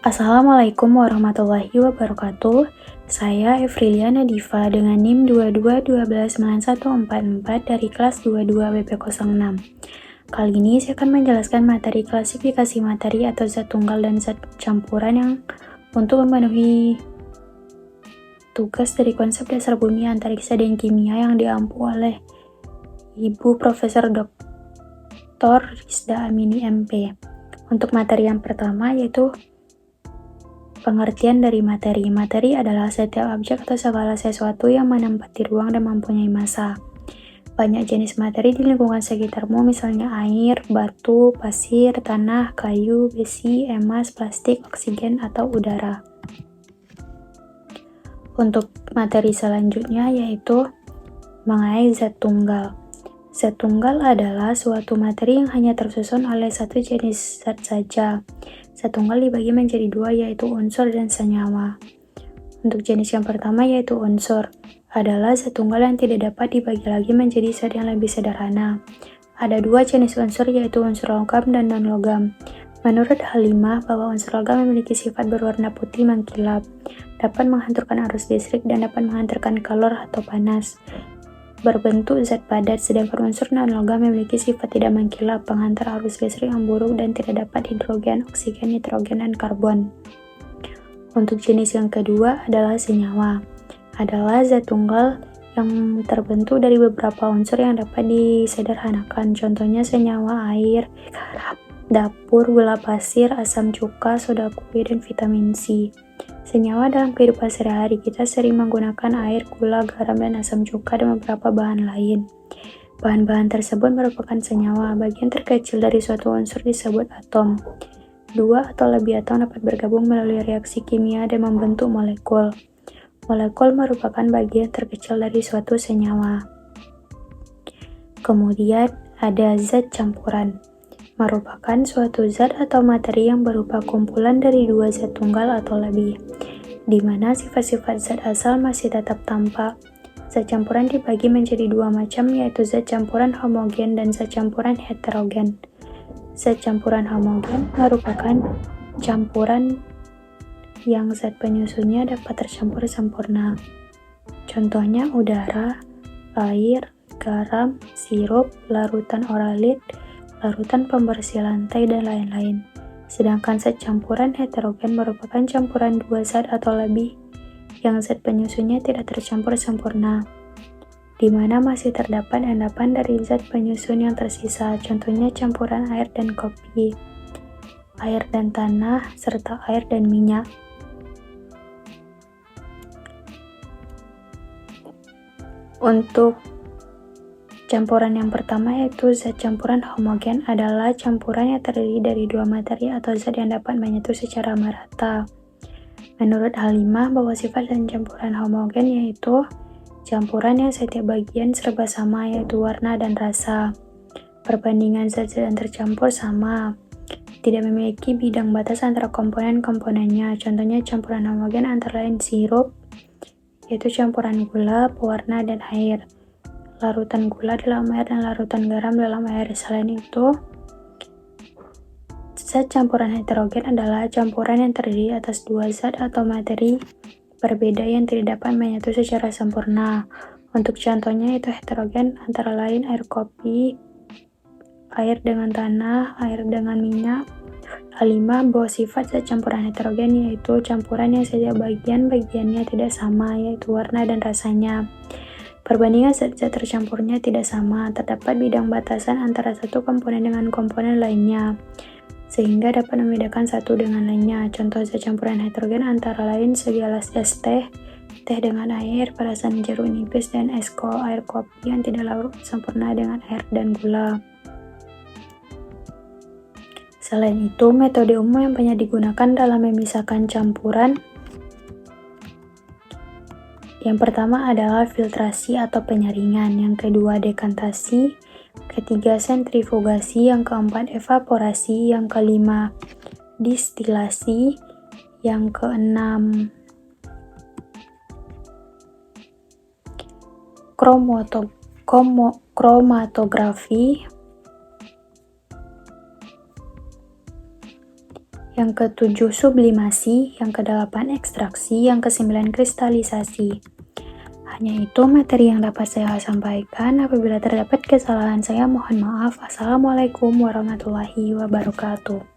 Assalamualaikum warahmatullahi wabarakatuh. Saya Evriliana Diva dengan NIM 22129144 dari kelas 22 BP06. Kali ini saya akan menjelaskan materi klasifikasi materi atau zat tunggal dan zat campuran yang untuk memenuhi tugas dari konsep dasar bumi, antariksa, dan kimia yang diampu oleh Ibu Profesor Dr. Rizda Amini MP. Untuk materi yang pertama yaitu pengertian dari materi. Materi adalah setiap objek atau segala sesuatu yang menempati ruang dan mempunyai massa. Banyak jenis materi di lingkungan sekitarmu, misalnya air, batu, pasir, tanah, kayu, besi, emas, plastik, oksigen, atau udara. Untuk materi selanjutnya yaitu mengenai zat tunggal. Zat tunggal adalah suatu materi yang hanya tersusun oleh satu jenis zat saja. Zat tunggal dibagi menjadi dua, yaitu unsur dan senyawa. Untuk jenis yang pertama yaitu unsur, adalah zat tunggal yang tidak dapat dibagi lagi menjadi zat yang lebih sederhana. Ada dua jenis unsur yaitu unsur logam dan non-logam. Menurut Halimah bahwa unsur logam memiliki sifat berwarna putih mengkilap, dapat menghantarkan arus listrik dan dapat menghantarkan kalor atau panas, berbentuk zat padat, sedangkan unsur non-logam memiliki sifat tidak mengkilap, penghantar arus listrik yang buruk dan tidak dapat hidrogen, oksigen, nitrogen, dan karbon. Untuk jenis yang kedua adalah senyawa, adalah zat tunggal yang terbentuk dari beberapa unsur yang dapat disederhanakan. Contohnya senyawa air, garam, dapur, gula pasir, asam cuka, soda kue, dan vitamin C. Senyawa dalam kehidupan sehari-hari kita sering menggunakan air, gula, garam, dan asam cuka dan beberapa bahan lain. Bahan-bahan tersebut merupakan senyawa. Bagian terkecil dari suatu unsur disebut atom. Dua atau lebih atom dapat bergabung melalui reaksi kimia dan membentuk molekul. Molekul merupakan bagian terkecil dari suatu senyawa. Kemudian ada zat campuran, merupakan suatu zat atau materi yang berupa kumpulan dari dua zat tunggal atau lebih, di mana sifat-sifat zat asal masih tetap tampak. Zat campuran dibagi menjadi dua macam, yaitu zat campuran homogen dan zat campuran heterogen. Zat campuran homogen merupakan campuran yang zat penyusunnya dapat tercampur sempurna. Contohnya udara, air, garam, sirup, larutan oralit, larutan pembersih lantai, dan lain-lain. Sedangkan zat campuran heterogen merupakan campuran dua zat atau lebih yang zat penyusunnya tidak tercampur sempurna, di mana masih terdapat endapan dari zat penyusun yang tersisa. Contohnya campuran air dan kopi, air dan tanah, serta air dan minyak. Untuk campuran yang pertama yaitu zat campuran homogen, adalah campuran yang terdiri dari dua materi atau zat yang dapat menyatu secara merata. Menurut Halimah bahwa sifat dan campuran homogen yaitu campuran yang setiap bagian serba sama, yaitu warna dan rasa. Perbandingan zat-zat yang tercampur sama, tidak memiliki bidang batas antara komponen-komponennya. Contohnya campuran homogen antara lain sirup, yaitu campuran gula, pewarna, dan air. Larutan gula dalam air dan larutan garam dalam air. Selain itu, zat campuran heterogen adalah campuran yang terdiri atas dua zat atau materi berbeda yang tidak dapat menyatu secara sempurna. Untuk contohnya itu heterogen antara lain air kopi, air dengan tanah, air dengan minyak. Halimah bahwa sifat zat campuran heterogen yaitu campuran yang setiap bagian-bagiannya tidak sama, yaitu warna dan rasanya. Perbandingan zat-zat tercampurnya tidak sama, terdapat bidang batasan antara satu komponen dengan komponen lainnya, sehingga dapat membedakan satu dengan lainnya. Contoh zat campuran heterogen antara lain segelas es teh, teh dengan air, perasan jeruk nipis, dan air kopi yang tidak larut sempurna dengan air dan gula. Selain itu, metode umum yang banyak digunakan dalam memisahkan campuran yang pertama adalah filtrasi atau penyaringan, yang kedua dekantasi, ketiga sentrifugasi, yang keempat evaporasi, yang kelima distilasi, yang keenam kromatografi, yang ke-7 sublimasi, yang ke-8 ekstraksi, yang ke-9 kristalisasi. Hanya itu materi yang dapat saya sampaikan. Apabila terdapat kesalahan, saya mohon maaf. Assalamualaikum warahmatullahi wabarakatuh.